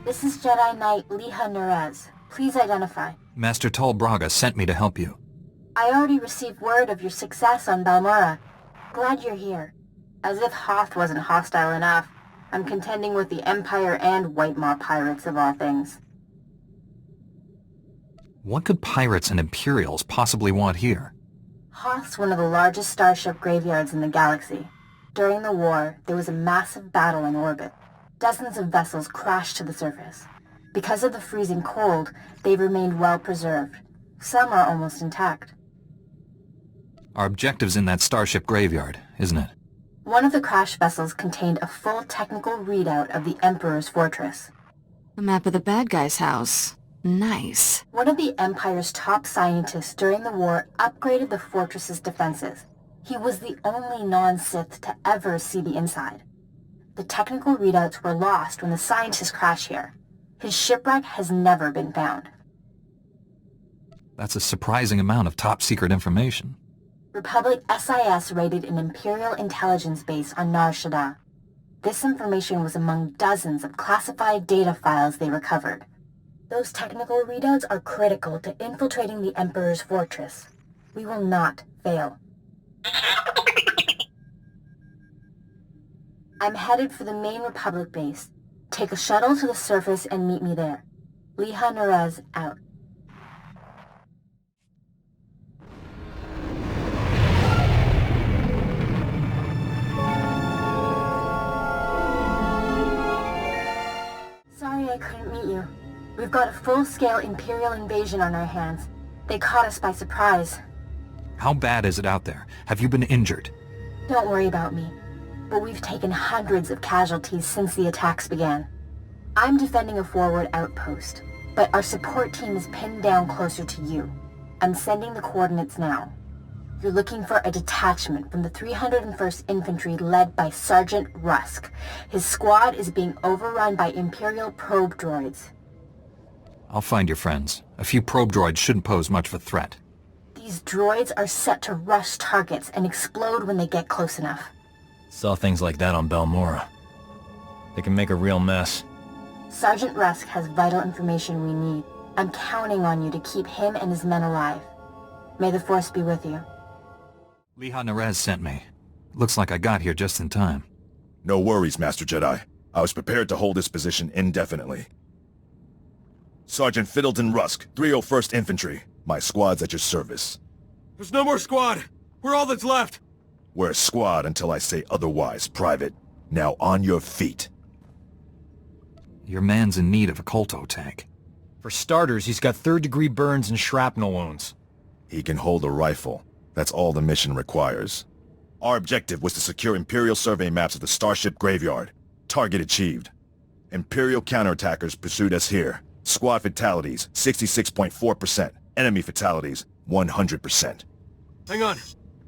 This is Jedi Knight Liha Nerez. Please identify. Master Tol Braga sent me to help you. I already received word of your success on Balmora. Glad you're here. As if Hoth wasn't hostile enough, I'm contending with the Empire and White Maw pirates of all things. What could pirates and Imperials possibly want here? Hoth's one of the largest starship graveyards in the galaxy. During the war, there was a massive battle in orbit. Dozens of vessels crashed to the surface. Because of the freezing cold, they've remained well preserved. Some are almost intact. Our objective's in that starship graveyard, isn't it? One of the crash vessels contained a full technical readout of the Emperor's fortress. A map of the bad guy's house. Nice. One of the Empire's top scientists during the war upgraded the fortress's defenses. He was the only non-Sith to ever see the inside. The technical readouts were lost when the scientists crashed here. His shipwreck has never been found. That's a surprising amount of top-secret information. Republic SIS raided an Imperial intelligence base on Nar Shaddaa. This information was among dozens of classified data files they recovered. Those technical readouts are critical to infiltrating the Emperor's fortress. We will not fail. I'm headed for the main Republic base. Take a shuttle to the surface and meet me there. Liha Nerez out. Sorry I couldn't meet you. We've got a full-scale Imperial invasion on our hands. They caught us by surprise. How bad is it out there? Have you been injured? Don't worry about me. But we've taken hundreds of casualties since the attacks began. I'm defending a forward outpost, but our support team is pinned down closer to you. I'm sending the coordinates now. You're looking for a detachment from the 301st Infantry led by Sergeant Rusk. His squad is being overrun by Imperial probe droids. I'll find your friends. A few probe droids shouldn't pose much of a threat. These droids are set to rush targets and explode when they get close enough. Saw things like that on Balmora. They can make a real mess. Sergeant Rusk has vital information we need. I'm counting on you to keep him and his men alive. May the Force be with you. Liha Nerez sent me. Looks like I got here just in time. No worries, Master Jedi. I was prepared to hold this position indefinitely. Sergeant Fiddleton Rusk, 301st Infantry. My squad's at your service. There's no more squad! We're all that's left! We're a squad until I say otherwise, Private. Now on your feet. Your man's in need of a Kolto tank. For starters, he's got third-degree burns and shrapnel wounds. He can hold a rifle. That's all the mission requires. Our objective was to secure Imperial survey maps of the Starship Graveyard. Target achieved. Imperial counterattackers pursued us here. Squad fatalities, 66.4%. Enemy fatalities, 100%. Hang on.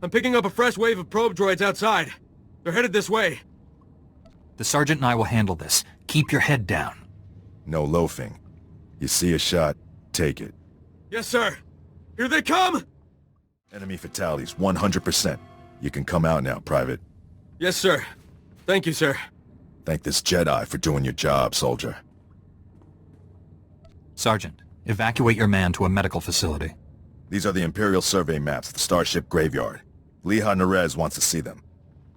I'm picking up a fresh wave of probe droids outside. They're headed this way. The Sergeant and I will handle this. Keep your head down. No loafing. You see a shot, take it. Yes, sir. Here they come! Enemy fatalities, 100%. You can come out now, Private. Yes, sir. Thank you, sir. Thank this Jedi for doing your job, soldier. Sergeant, evacuate your man to a medical facility. These are the Imperial survey maps of the Starship Graveyard. Liha Nerez wants to see them.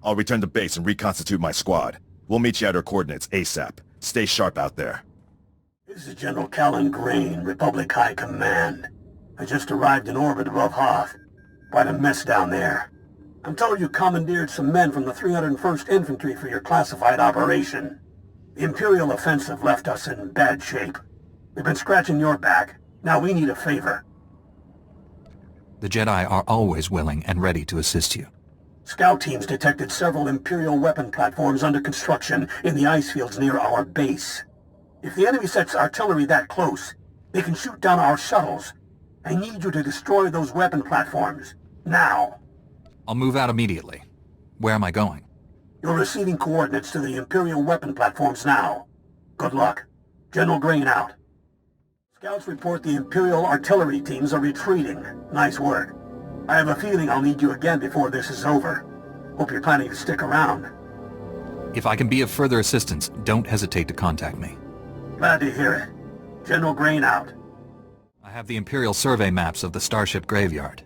I'll return to base and reconstitute my squad. We'll meet you at our coordinates ASAP. Stay sharp out there. This is General Callan Grain, Republic High Command. I just arrived in orbit above Hoth. Quite a mess down there. I'm told you commandeered some men from the 301st Infantry for your classified operation. The Imperial offensive left us in bad shape. We've been scratching your back. Now we need a favor. The Jedi are always willing and ready to assist you. Scout teams detected several Imperial weapon platforms under construction in the ice fields near our base. If the enemy sets artillery that close, they can shoot down our shuttles. I need you to destroy those weapon platforms. Now. I'll move out immediately. Where am I going? You're receiving coordinates to the Imperial weapon platforms now. Good luck. General Grain out. Scouts report the Imperial artillery teams are retreating. Nice work. I have a feeling I'll need you again before this is over. Hope you're planning to stick around. If I can be of further assistance, don't hesitate to contact me. Glad to hear it. General Grain out. I have the Imperial survey maps of the Starship Graveyard.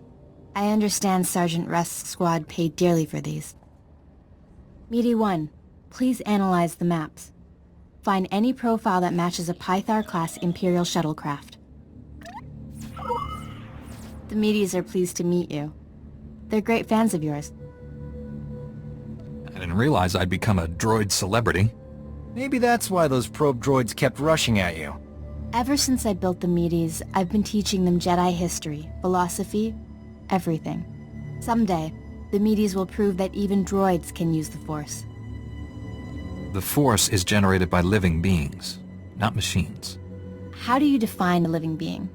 I understand Sergeant Rusk's squad paid dearly for these. Meaty 1, please analyze the maps. Find any profile that matches a Pythar-class Imperial shuttlecraft. The Meaties are pleased to meet you. They're great fans of yours. I didn't realize I'd become a droid celebrity. Maybe that's why those probe droids kept rushing at you. Ever since I built the Meaties, I've been teaching them Jedi history, philosophy, everything. Someday, the Meaties will prove that even droids can use the Force. The Force is generated by living beings, not machines. How do you define a living being?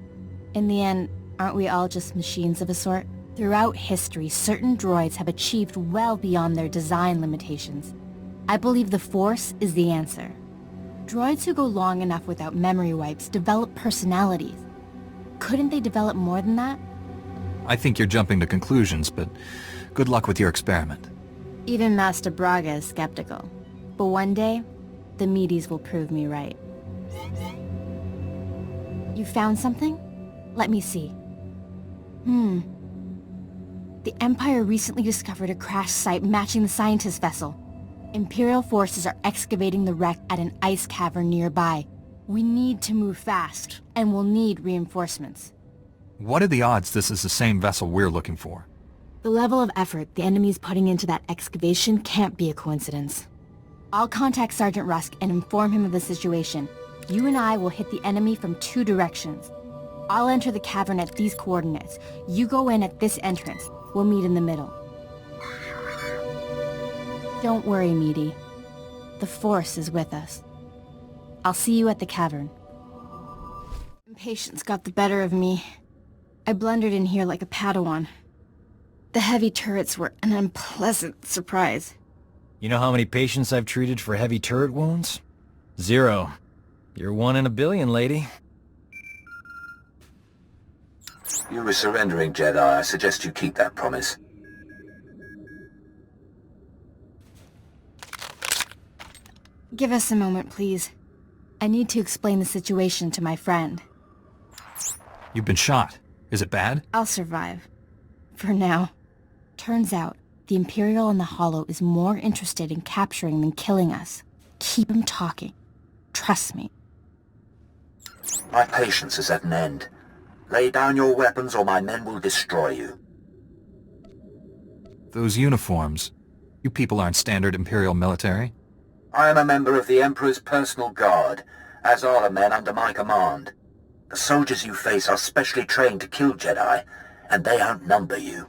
In the end, aren't we all just machines of a sort? Throughout history, certain droids have achieved well beyond their design limitations. I believe the Force is the answer. Droids who go long enough without memory wipes develop personalities. Couldn't they develop more than that? I think you're jumping to conclusions, but good luck with your experiment. Even Master Braga is skeptical. But one day, the Meaties will prove me right. You found something? Let me see. The Empire recently discovered a crash site matching the scientist vessel. Imperial forces are excavating the wreck at an ice cavern nearby. We need to move fast, and we'll need reinforcements. What are the odds this is the same vessel we're looking for? The level of effort the enemy's putting into that excavation can't be a coincidence. I'll contact Sergeant Rusk and inform him of the situation. You and I will hit the enemy from 2 directions. I'll enter the cavern at these coordinates. You go in at this entrance. We'll meet in the middle. Don't worry, Meaty. The Force is with us. I'll see you at the cavern. Impatience got the better of me. I blundered in here like a Padawan. The heavy turrets were an unpleasant surprise. You know how many patients I've treated for heavy turret wounds? 0. You're 1 in a billion, lady. You were surrendering, Jedi. I suggest you keep that promise. Give us a moment, please. I need to explain the situation to my friend. You've been shot. Is it bad? I'll survive. For now. Turns out, the Imperial on the Hollow is more interested in capturing than killing us. Keep him talking. Trust me. My patience is at an end. Lay down your weapons or my men will destroy you. Those uniforms. You people aren't standard Imperial military. I am a member of the Emperor's personal guard, as are the men under my command. The soldiers you face are specially trained to kill Jedi, and they outnumber you.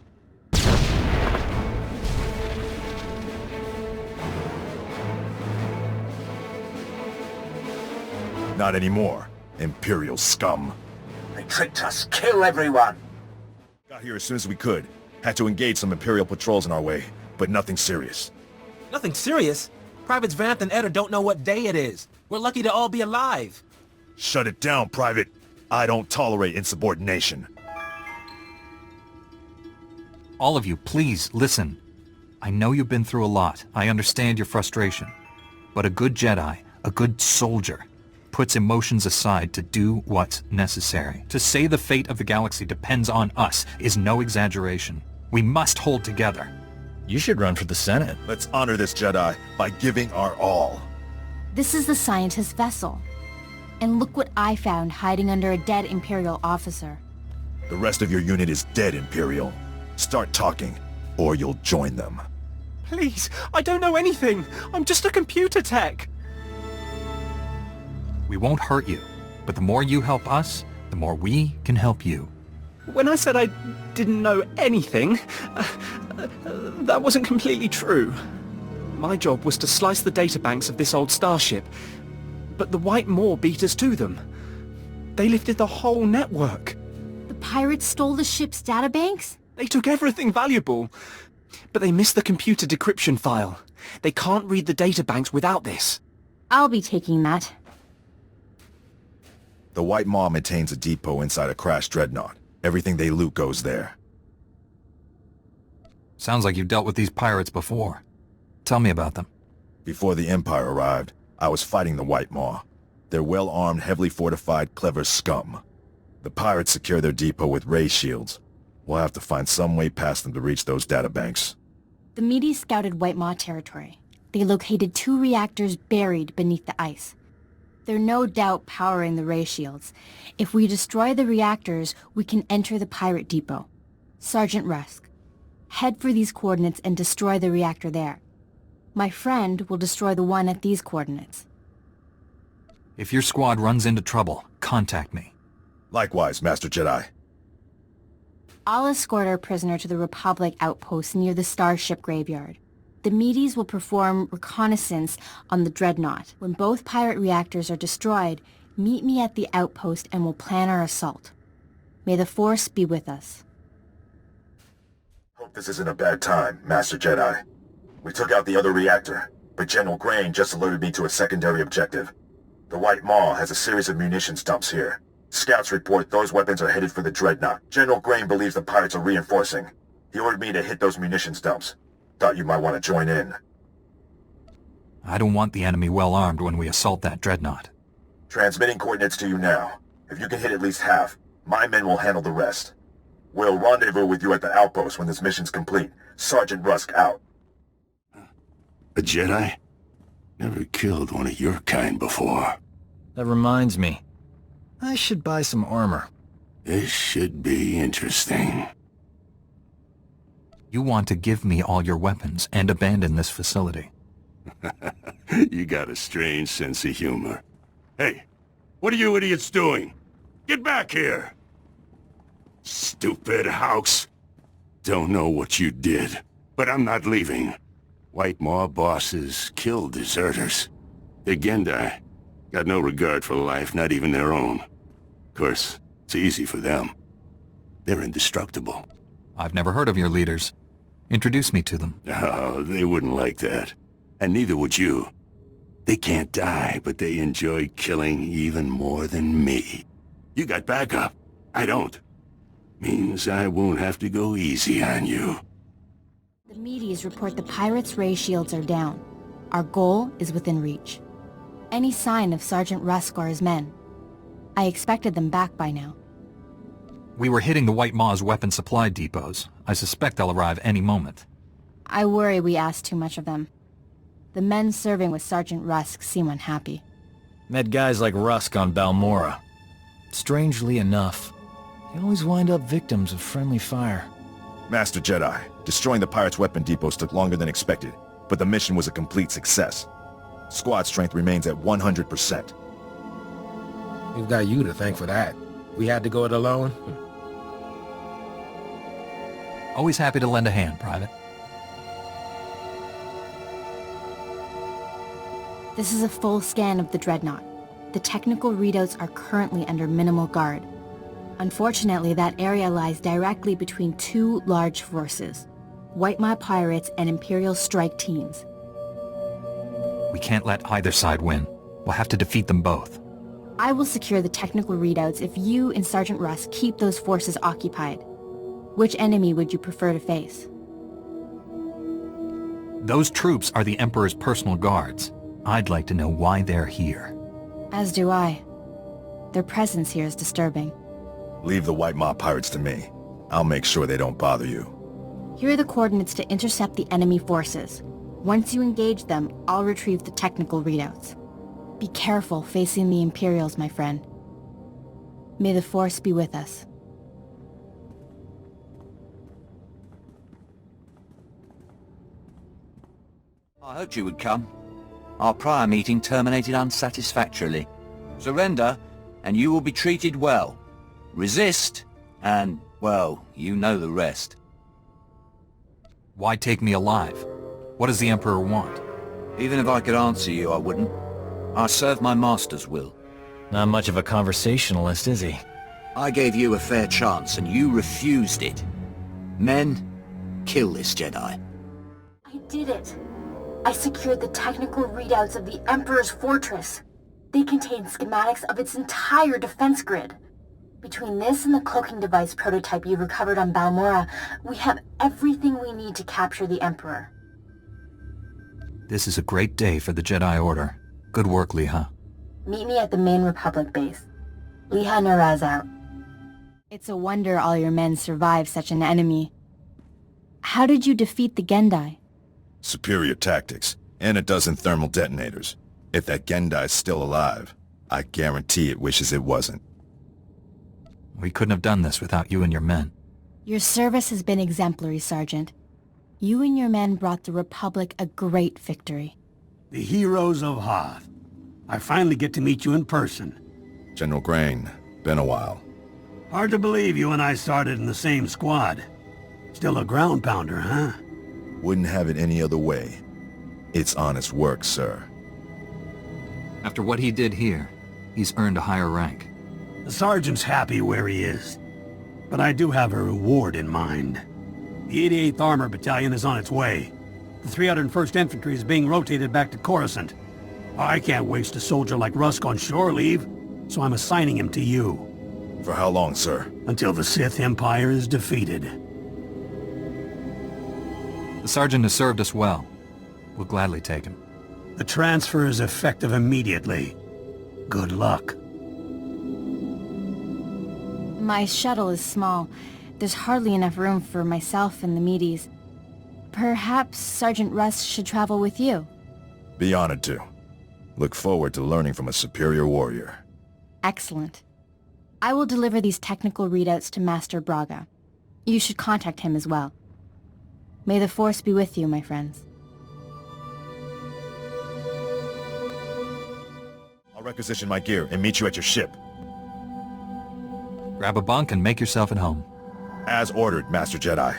Not anymore, Imperial scum. They tricked us. Kill everyone! Got here as soon as we could. Had to engage some Imperial patrols in our way, but nothing serious. Nothing serious? Privates Vanth and Eder don't know what day it is. We're lucky to all be alive. Shut it down, Private. I don't tolerate insubordination. All of you, please, listen. I know you've been through a lot. I understand your frustration. But a good Jedi, a good soldier, puts emotions aside to do what's necessary. To say the fate of the galaxy depends on us is no exaggeration. We must hold together. You should run for the Senate. Let's honor this Jedi by giving our all. This is the scientist vessel. And look what I found hiding under a dead Imperial officer. The rest of your unit is dead, Imperial. Start talking, or you'll join them. Please, I don't know anything. I'm just a computer tech. We won't hurt you, but the more you help us, the more we can help you. When I said I didn't know anything, that wasn't completely true. My job was to slice the databanks of this old starship, but the White Maw beat us to them. They lifted the whole network. The pirates stole the ship's databanks? They took everything valuable, but they missed the computer decryption file. They can't read the databanks without this. I'll be taking that. The White Maw maintains a depot inside a crashed dreadnought. Everything they loot goes there. Sounds like you've dealt with these pirates before. Tell me about them. Before the Empire arrived, I was fighting the White Maw. They're well-armed, heavily fortified, clever scum. The pirates secure their depot with ray shields. We'll have to find some way past them to reach those databanks. The Medes scouted White Maw territory. They located 2 reactors buried beneath the ice. They're no doubt powering the ray shields. If we destroy the reactors, we can enter the pirate depot. Sergeant Rusk, head for these coordinates and destroy the reactor there. My friend will destroy the one at these coordinates. If your squad runs into trouble, contact me. Likewise, Master Jedi. I'll escort our prisoner to the Republic outpost near the Starship Graveyard. The Medes will perform reconnaissance on the Dreadnought. When both pirate reactors are destroyed, meet me at the outpost and we'll plan our assault. May the Force be with us. Hope this isn't a bad time, Master Jedi. We took out the other reactor, but General Grain just alerted me to a secondary objective. The White Maw has a series of munitions dumps here. Scouts report those weapons are headed for the Dreadnought. General Grain believes the pirates are reinforcing. He ordered me to hit those munitions dumps. Thought you might want to join in. I don't want the enemy well armed when we assault that Dreadnought. Transmitting coordinates to you now. If you can hit at least half, my men will handle the rest. We'll rendezvous with you at the outpost when this mission's complete. Sergeant Rusk out. A Jedi? Never killed one of your kind before. That reminds me. I should buy some armor. This should be interesting. You want to give me all your weapons and abandon this facility. You got a strange sense of humor. Hey, what are you idiots doing? Get back here! Stupid house. Don't know what you did, but I'm not leaving. White Maw bosses kill deserters. The Gendai got no regard for life, not even their own. Of course, it's easy for them. They're indestructible. I've never heard of your leaders. Introduce me to them. Oh, they wouldn't like that. And neither would you. They can't die, but they enjoy killing even more than me. You got backup. I don't. Means I won't have to go easy on you. The Medes report the pirates' ray shields are down. Our goal is within reach. Any sign of Sergeant Rusk or his men? I expected them back by now. We were hitting the White Maw's weapon supply depots. I suspect they'll arrive any moment. I worry we asked too much of them. The men serving with Sergeant Rusk seem unhappy. Met guys like Rusk on Balmorra. Strangely enough, they always wind up victims of friendly fire. Master Jedi, destroying the pirates' weapon depots took longer than expected, but the mission was a complete success. Squad strength remains at 100%. We've got you to thank for that. We had to go it alone. Always happy to lend a hand, Private. This is a full scan of the Dreadnought. The technical readouts are currently under minimal guard. Unfortunately, that area lies directly between 2 large forces, White Maw pirates and Imperial strike teams. We can't let either side win. We'll have to defeat them both. I will secure the technical readouts if you and Sergeant Rusk keep those forces occupied. Which enemy would you prefer to face? Those troops are the Emperor's personal guards. I'd like to know why they're here. As do I. Their presence here is disturbing. Leave the White Maw pirates to me. I'll make sure they don't bother you. Here are the coordinates to intercept the enemy forces. Once you engage them, I'll retrieve the technical readouts. Be careful facing the Imperials, my friend. May the Force be with us. I hoped you would come. Our prior meeting terminated unsatisfactorily. Surrender, and you will be treated well. Resist, and, well, you know the rest. Why take me alive? What does the Emperor want? Even if I could answer you, I wouldn't. I serve my master's will. Not much of a conversationalist, is he? I gave you a fair chance, and you refused it. Men, kill this Jedi. I did it. I secured the technical readouts of the Emperor's fortress. They contain schematics of its entire defense grid. Between this and the cloaking device prototype you recovered on Balmorra, we have everything we need to capture the Emperor. This is a great day for the Jedi Order. Good work, Liha. Meet me at the main Republic base. Liha Nerez out. It's a wonder all your men survived such an enemy. How did you defeat the Gendai? Superior tactics, and a dozen thermal detonators. If that Gendai's still alive, I guarantee it wishes it wasn't. We couldn't have done this without you and your men. Your service has been exemplary, Sergeant. You and your men brought the Republic a great victory. The heroes of Hoth. I finally get to meet you in person. General Grain, been a while. Hard to believe you and I started in the same squad. Still a ground pounder, huh? Wouldn't have it any other way. It's honest work, sir. After what he did here, he's earned a higher rank. The sergeant's happy where he is. But I do have a reward in mind. The 88th Armor Battalion is on its way. The 301st Infantry is being rotated back to Coruscant. I can't waste a soldier like Rusk on shore leave, so I'm assigning him to you. For how long, sir? Until the Sith Empire is defeated. The sergeant has served us well. We'll gladly take him. The transfer is effective immediately. Good luck. My shuttle is small. There's hardly enough room for myself and the meaties. Perhaps Sergeant Russ should travel with you. Be honored to. Look forward to learning from a superior warrior. Excellent. I will deliver these technical readouts to Master Braga. You should contact him as well. May the Force be with you, my friends. I'll requisition my gear and meet you at your ship. Grab a bunk and make yourself at home. As ordered, Master Jedi.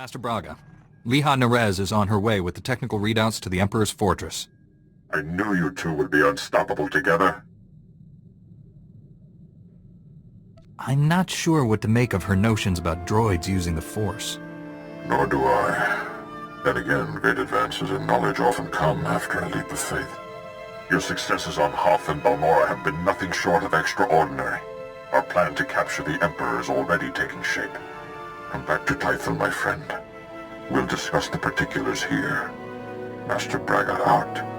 Master Braga, Liha Nerez is on her way with the technical readouts to the Emperor's fortress. I knew you two would be unstoppable together. I'm not sure what to make of her notions about droids using the Force. Nor do I. Then again, great advances in knowledge often come after a leap of faith. Your successes on Hoth and Balmorra have been nothing short of extraordinary. Our plan to capture the Emperor is already taking shape. Come back to Tython, my friend. We'll discuss the particulars here. Master Braga out.